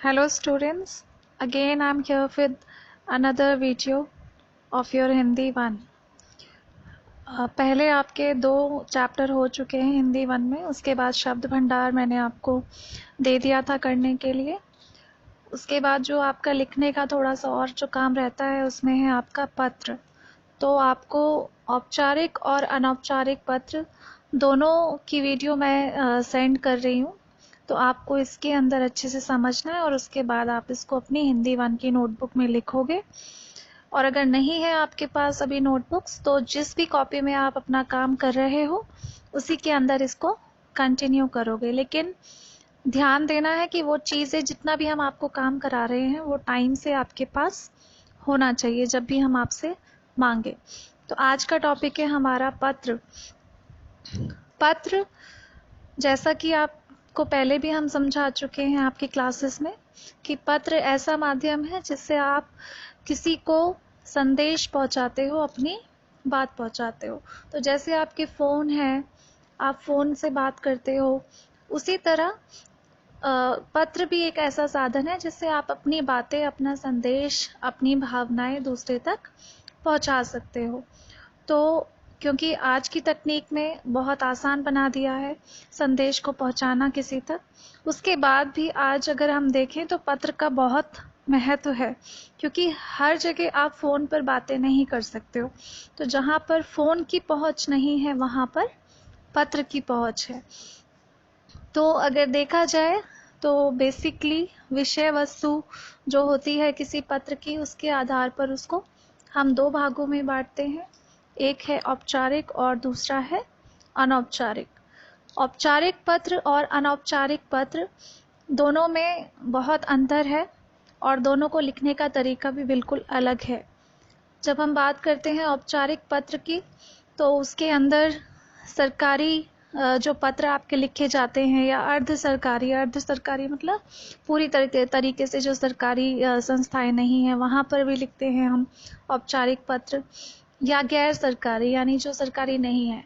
Hello students, again I'm here with another video of your Hindi 1. पहले आपके 2 chapter हो चुके हैं हिंदी 1 में, उसके बाद शब्द भंडार मैंने आपको दे दिया था करने के लिए। उसके बाद जो आपका लिखने का थोड़ा सा और जो काम रहता है उसमें है आपका पत्र। तो आपको औपचारिक और अनौपचारिक पत्र दोनों की वीडियो मैं सेंड कर रही हूँ। तो आपको इसके अंदर अच्छे से समझना है और उसके बाद आप इसको अपनी हिंदी 1 की नोटबुक में लिखोगे। और अगर नहीं है आपके पास अभी नोटबुक्स तो जिस भी कॉपी में आप अपना काम कर रहे हो उसी के अंदर इसको कंटिन्यू करोगे। लेकिन ध्यान देना है कि वो चीज़ें जितना भी हम आपको काम करा रहे हैं वो टाइम से आपके पास होना चाहिए जब भी हम आपसे मांगे। तो आज का टॉपिक है हमारा पत्र। पत्र जैसा कि आपको पहले भी हम समझा चुके हैं आपकी क्लासेस में कि पत्र ऐसा माध्यम है जिससे आप किसी को संदेश पहुंचाते हो, अपनी बात पहुंचाते हो। तो जैसे आपके फ़ोन है, आप फ़ोन से बात करते हो, उसी तरह पत्र भी एक ऐसा साधन है जिससे आप अपनी बातें, अपना संदेश, अपनी भावनाएं दूसरे तक पहुंचा सकते हो। तो क्योंकि आज की तकनीक में बहुत आसान बना दिया है संदेश को पहुंचाना किसी तक, उसके बाद भी आज अगर हम देखें तो पत्र का बहुत महत्व है, क्योंकि हर जगह आप फ़ोन पर बातें नहीं कर सकते हो। तो जहाँ पर फ़ोन की पहुंच नहीं है वहाँ पर पत्र की पहुंच है। तो अगर देखा जाए तो बेसिकली विषय वस्तु जो होती है किसी पत्र की, उसके आधार पर उसको हम 2 भागों में बांटते हैं। एक है औपचारिक और दूसरा है अनौपचारिक। औपचारिक पत्र और अनौपचारिक पत्र दोनों में बहुत अंतर है और दोनों को लिखने का तरीका भी बिल्कुल अलग है। जब हम बात करते हैं औपचारिक पत्र की तो उसके अंदर सरकारी जो पत्र आपके लिखे जाते हैं या अर्ध सरकारी मतलब पूरी तरीके से जो सरकारी संस्थाएं नहीं हैं वहाँ पर भी लिखते हैं हम औपचारिक पत्र, या गैर सरकारी यानी जो सरकारी नहीं है।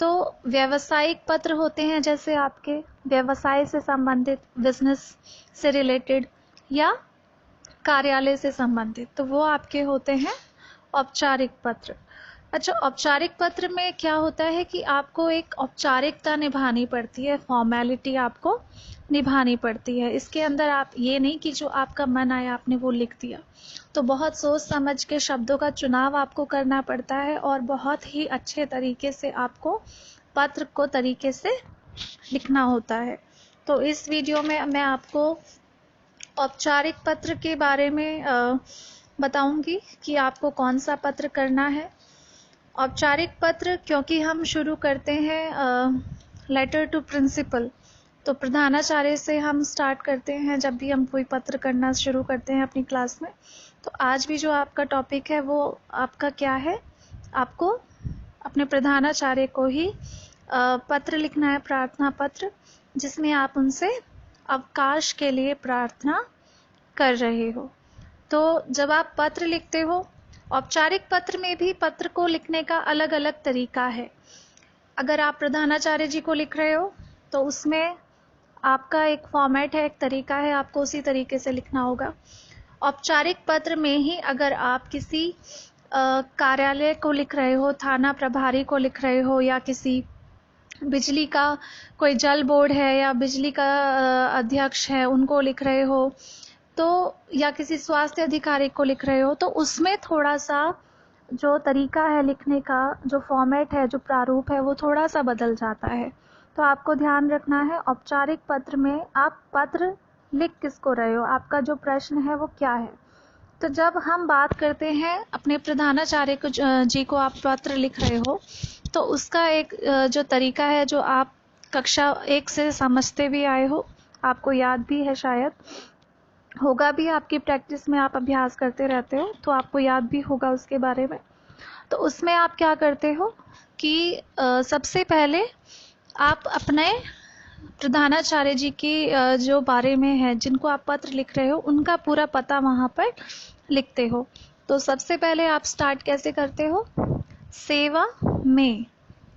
तो व्यावसायिक पत्र होते हैं जैसे आपके व्यवसाय से संबंधित, बिजनेस से रिलेटेड या कार्यालय से संबंधित, तो वो आपके होते हैं औपचारिक पत्र। अच्छा, औपचारिक पत्र में क्या होता है कि आपको एक औपचारिकता निभानी पड़ती है, फॉर्मेलिटी आपको निभानी पड़ती है। इसके अंदर आप ये नहीं कि जो आपका मन आया आपने वो लिख दिया। तो बहुत सोच समझ के शब्दों का चुनाव आपको करना पड़ता है और बहुत ही अच्छे तरीके से आपको पत्र को तरीके से लिखना होता है। तो इस वीडियो में मैं आपको औपचारिक पत्र के बारे में बताऊंगी कि आपको कौन सा पत्र करना है। औपचारिक पत्र क्योंकि हम शुरू करते हैं लेटर टू प्रिंसिपल, तो प्रधानाचार्य से हम स्टार्ट करते हैं जब भी हम कोई पत्र करना शुरू करते हैं अपनी क्लास में। तो आज भी जो आपका टॉपिक है वो आपका क्या है, आपको अपने प्रधानाचार्य को ही पत्र लिखना है, प्रार्थना पत्र, जिसमें आप उनसे अवकाश के लिए प्रार्थना कर रहे हो। तो जब आप पत्र लिखते हो, औपचारिक पत्र में भी पत्र को लिखने का अलग अलग तरीका है। अगर आप प्रधानाचार्य जी को लिख रहे हो तो उसमें आपका एक फॉर्मेट है, एक तरीका है, आपको उसी तरीके से लिखना होगा। औपचारिक पत्र में ही अगर आप किसी कार्यालय को लिख रहे हो, थाना प्रभारी को लिख रहे हो, या किसी बिजली का कोई जल बोर्ड है या बिजली का अध्यक्ष है उनको लिख रहे हो, तो या किसी स्वास्थ्य अधिकारी को लिख रहे हो, तो उसमें थोड़ा सा जो तरीका है लिखने का, जो फॉर्मेट है, जो प्रारूप है, वो थोड़ा सा बदल जाता है। तो आपको ध्यान रखना है औपचारिक पत्र में आप पत्र लिख किसको रहे हो, आपका जो प्रश्न है वो क्या है। तो जब हम बात करते हैं अपने प्रधानाचार्य को जी को आप पत्र लिख रहे हो, तो उसका एक जो तरीका है जो आप कक्षा 1 से समझते भी आए हो, आपको याद भी है, शायद होगा भी, आपकी प्रैक्टिस में आप अभ्यास करते रहते हो तो आपको याद भी होगा उसके बारे में। तो उसमें आप क्या करते हो कि सबसे पहले आप अपने प्रधानाचार्य जी की जो बारे में है, जिनको आप पत्र लिख रहे हो, उनका पूरा पता वहाँ पर लिखते हो। तो सबसे पहले आप स्टार्ट कैसे करते हो, सेवा में,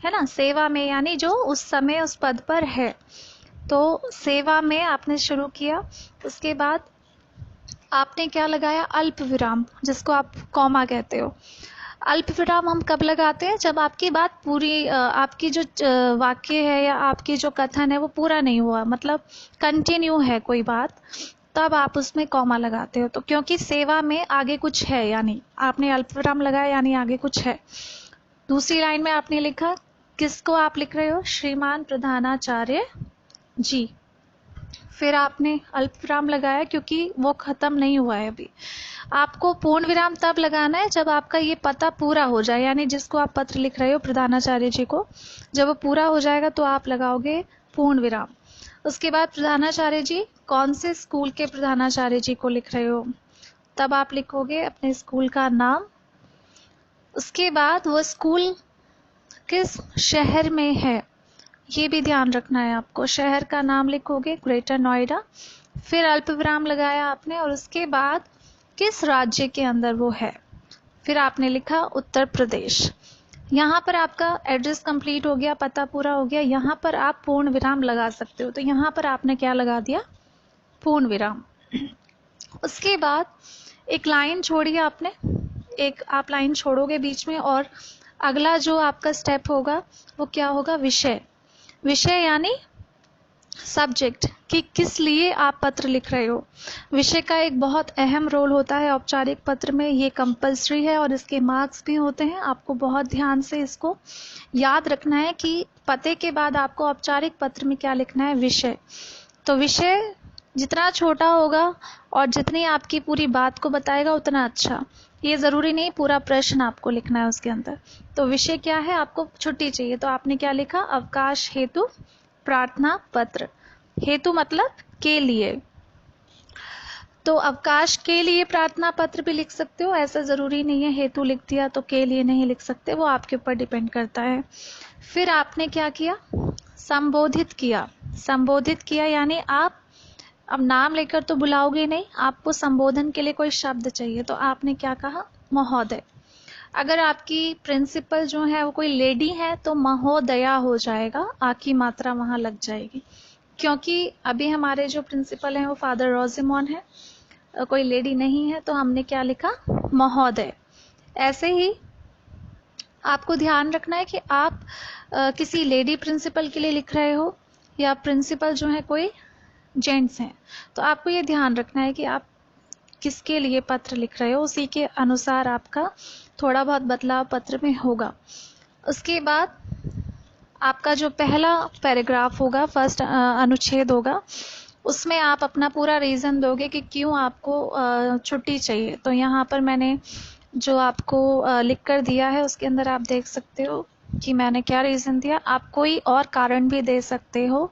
है ना, सेवा में यानी जो उस समय उस पद पर है। तो सेवा में आपने शुरू किया, उसके बाद आपने क्या लगाया, अल्प विराम, जिसको आप कॉमा कहते हो। अल्प विराम हम कब लगाते हैं, जब आपकी बात पूरी आपकी जो वाक्य है या आपकी जो कथन है वो पूरा नहीं हुआ, मतलब कंटिन्यू है कोई बात, तब आप उसमें कॉमा लगाते हो। तो क्योंकि सेवा में आगे कुछ है, यानी आपने अल्प विराम लगाया यानी आगे कुछ है। दूसरी लाइन में आपने लिखा, किसको आप लिख रहे हो, श्रीमान प्रधानाचार्य जी। फिर आपने अल्प विराम लगाया क्योंकि वो खत्म नहीं हुआ है अभी। आपको पूर्ण विराम तब लगाना है जब आपका ये पता पूरा हो जाए, यानी जिसको आप पत्र लिख रहे हो प्रधानाचार्य जी को, जब वो पूरा हो जाएगा तो आप लगाओगे पूर्ण विराम। उसके बाद प्रधानाचार्य जी, कौन से स्कूल के प्रधानाचार्य जी को लिख रहे हो, तब आप लिखोगे अपने स्कूल का नाम। उसके बाद वो स्कूल किस शहर में है, ये भी ध्यान रखना है आपको, शहर का नाम लिखोगे, ग्रेटर नोएडा। फिर अल्प विराम लगाया आपने, और उसके बाद किस राज्य के अंदर वो है, फिर आपने लिखा उत्तर प्रदेश। यहाँ पर आपका एड्रेस कंप्लीट हो गया, पता पूरा हो गया। यहाँ पर आप पूर्ण विराम लगा सकते हो, तो यहाँ पर आपने क्या लगा दिया, पूर्ण विराम। उसके बाद एक लाइन छोड़ी आपने, एक आप लाइन छोड़ोगे बीच में, और अगला जो आपका स्टेप होगा वो क्या होगा, विषय। विषय यानी सब्जेक्ट, कि किस लिए आप पत्र लिख रहे हो। विषय का एक बहुत अहम रोल होता है औपचारिक पत्र में, ये कंपलसरी है और इसके मार्क्स भी होते हैं। आपको बहुत ध्यान से इसको याद रखना है कि पते के बाद आपको औपचारिक पत्र में क्या लिखना है, विषय। तो विषय जितना छोटा होगा और जितनी आपकी पूरी बात को बताएगा उतना अच्छा। ये ज़रूरी नहीं पूरा प्रश्न आपको लिखना है उसके अंदर। तो विषय क्या है, आपको छुट्टी चाहिए, तो आपने क्या लिखा, अवकाश हेतु प्रार्थना पत्र। हेतु मतलब के लिए, तो अवकाश के लिए प्रार्थना पत्र भी लिख सकते हो, ऐसा ज़रूरी नहीं है हेतु लिख दिया तो के लिए नहीं लिख सकते, वो आपके ऊपर डिपेंड करता है। फिर आपने क्या किया, संबोधित किया। संबोधित किया यानी आप अब नाम लेकर तो बुलाओगे नहीं, आपको संबोधन के लिए कोई शब्द चाहिए, तो आपने क्या कहा, महोदय। अगर आपकी प्रिंसिपल जो है वो कोई लेडी है तो महोदया हो जाएगा, आ की मात्रा वहाँ लग जाएगी, क्योंकि अभी हमारे जो प्रिंसिपल हैं वो फादर रोजिमोन है, कोई लेडी नहीं है, तो हमने क्या लिखा, महोदय। ऐसे ही आपको ध्यान रखना है कि आप किसी लेडी प्रिंसिपल के लिए लिख रहे हो या प्रिंसिपल जो है कोई जेंट्स हैं, तो आपको ये ध्यान रखना है कि आप किसके लिए पत्र लिख रहे हो, उसी के अनुसार आपका थोड़ा बहुत बदलाव पत्र में होगा। उसके बाद आपका जो पहला पैराग्राफ होगा, फर्स्ट अनुच्छेद होगा, उसमें आप अपना पूरा रीज़न दोगे कि क्यों आपको छुट्टी चाहिए। तो यहाँ पर मैंने जो आपको लिख कर दिया है उसके अंदर आप देख सकते हो कि मैंने क्या रीज़न दिया। आप कोई और कारण भी दे सकते हो,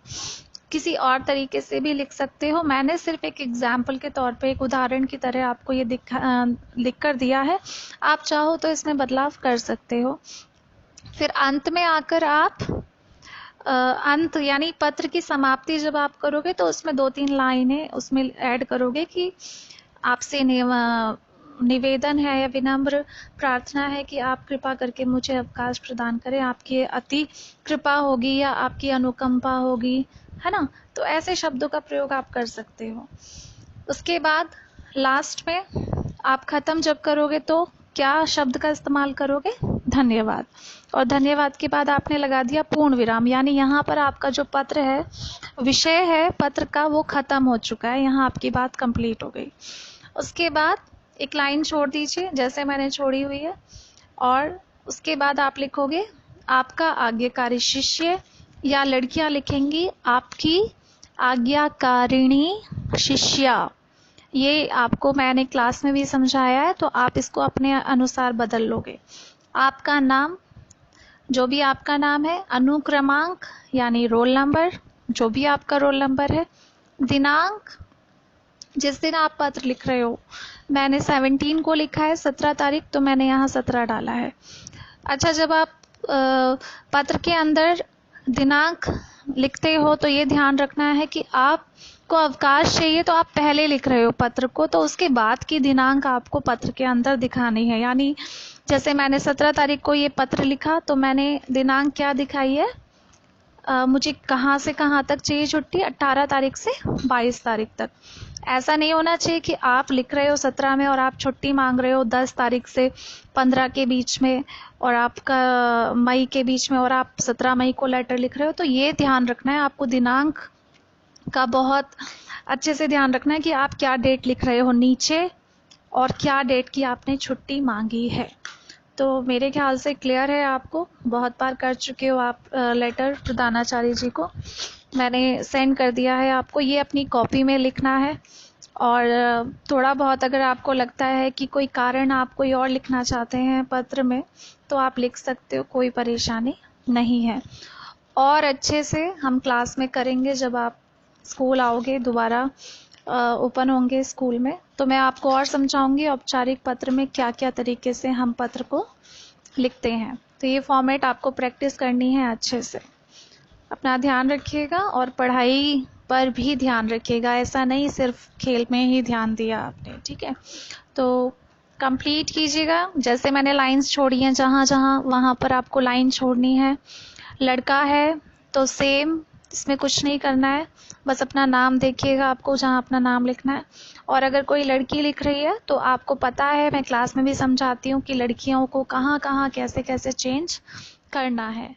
किसी और तरीके से भी लिख सकते हो। मैंने सिर्फ एक एग्जाम्पल के तौर पे, एक उदाहरण की तरह आपको ये लिख कर दिया है, आप चाहो तो इसमें बदलाव कर सकते हो। फिर अंत में आकर आप अंत यानी पत्र की समाप्ति जब आप करोगे तो उसमें 2-3 लाइनें उसमें ऐड करोगे कि आपसे निवेदन है या विनम्र प्रार्थना है कि आप कृपा करके मुझे अवकाश प्रदान करें, आपकी अति कृपा होगी या आपकी अनुकंपा होगी, है ना। तो ऐसे शब्दों का प्रयोग आप कर सकते हो। उसके बाद लास्ट में आप ख़त्म जब करोगे तो क्या शब्द का इस्तेमाल करोगे, धन्यवाद। और धन्यवाद के बाद आपने लगा दिया पूर्ण विराम, यानी यहाँ पर आपका जो पत्र है, विषय है पत्र का, वो ख़त्म हो चुका है, यहाँ आपकी बात कंप्लीट हो गई। उसके बाद एक लाइन छोड़ दीजिए जैसे मैंने छोड़ी हुई है, और उसके बाद आप लिखोगे आपका आज्ञाकारी शिष्य, या लड़कियां लिखेंगी आपकी आज्ञाकारिणी शिष्या। ये आपको मैंने क्लास में भी समझाया है, तो आप इसको अपने अनुसार बदल लोगे। आपका नाम, जो भी आपका नाम है, अनुक्रमांक यानी रोल नंबर, जो भी आपका रोल नंबर है, दिनांक जिस दिन आप पत्र लिख रहे हो, मैंने 17 को लिखा है, 17 तारीख, तो मैंने यहाँ 17 डाला है। अच्छा, जब आप पत्र के अंदर दिनांक लिखते हो तो ये ध्यान रखना है कि आपको अवकाश चाहिए तो आप पहले लिख रहे हो पत्र को, तो उसके बाद की दिनांक आपको पत्र के अंदर दिखानी है। यानी जैसे मैंने 17 तारीख को ये पत्र लिखा तो मैंने दिनांक क्या दिखाई है, मुझे कहाँ से कहाँ तक चाहिए छुट्टी, 18 तारीख से 22 तारीख तक। ऐसा नहीं होना चाहिए कि आप लिख रहे हो 17 में और आप छुट्टी मांग रहे हो 10 तारीख से 15 के बीच में, और आपका मई के बीच में, और आप 17 मई को लेटर लिख रहे हो। तो ये ध्यान रखना है आपको, दिनांक का बहुत अच्छे से ध्यान रखना है कि आप क्या डेट लिख रहे हो नीचे और क्या डेट की आपने छुट्टी मांगी है। तो मेरे ख्याल से क्लियर है आपको, बहुत बार कर चुके हो आप लेटर प्रधानाचार्य जी को, मैंने सेंड कर दिया है आपको। ये अपनी कॉपी में लिखना है, और थोड़ा बहुत अगर आपको लगता है कि कोई कारण आप कोई और लिखना चाहते हैं पत्र में तो आप लिख सकते हो, कोई परेशानी नहीं है। और अच्छे से हम क्लास में करेंगे जब आप स्कूल आओगे, दोबारा ओपन होंगे स्कूल में, तो मैं आपको और समझाऊंगी औपचारिक पत्र में क्या क्या तरीके से हम पत्र को लिखते हैं। तो ये फॉर्मेट आपको प्रैक्टिस करनी है अच्छे से। अपना ध्यान रखिएगा और पढ़ाई पर भी ध्यान रखिएगा, ऐसा नहीं सिर्फ खेल में ही ध्यान दिया आपने, ठीक है। तो कंप्लीट कीजिएगा, जैसे मैंने लाइंस छोड़ी हैं जहाँ जहाँ, वहाँ पर आपको लाइन छोड़नी है। लड़का है तो सेम, इसमें कुछ नहीं करना है, बस अपना नाम देखिएगा आपको जहाँ अपना नाम लिखना है। और अगर कोई लड़की लिख रही है तो आपको पता है, मैं क्लास में भी समझाती हूँ कि लड़कियों को कहाँ कहाँ कैसे कैसे चेंज करना है।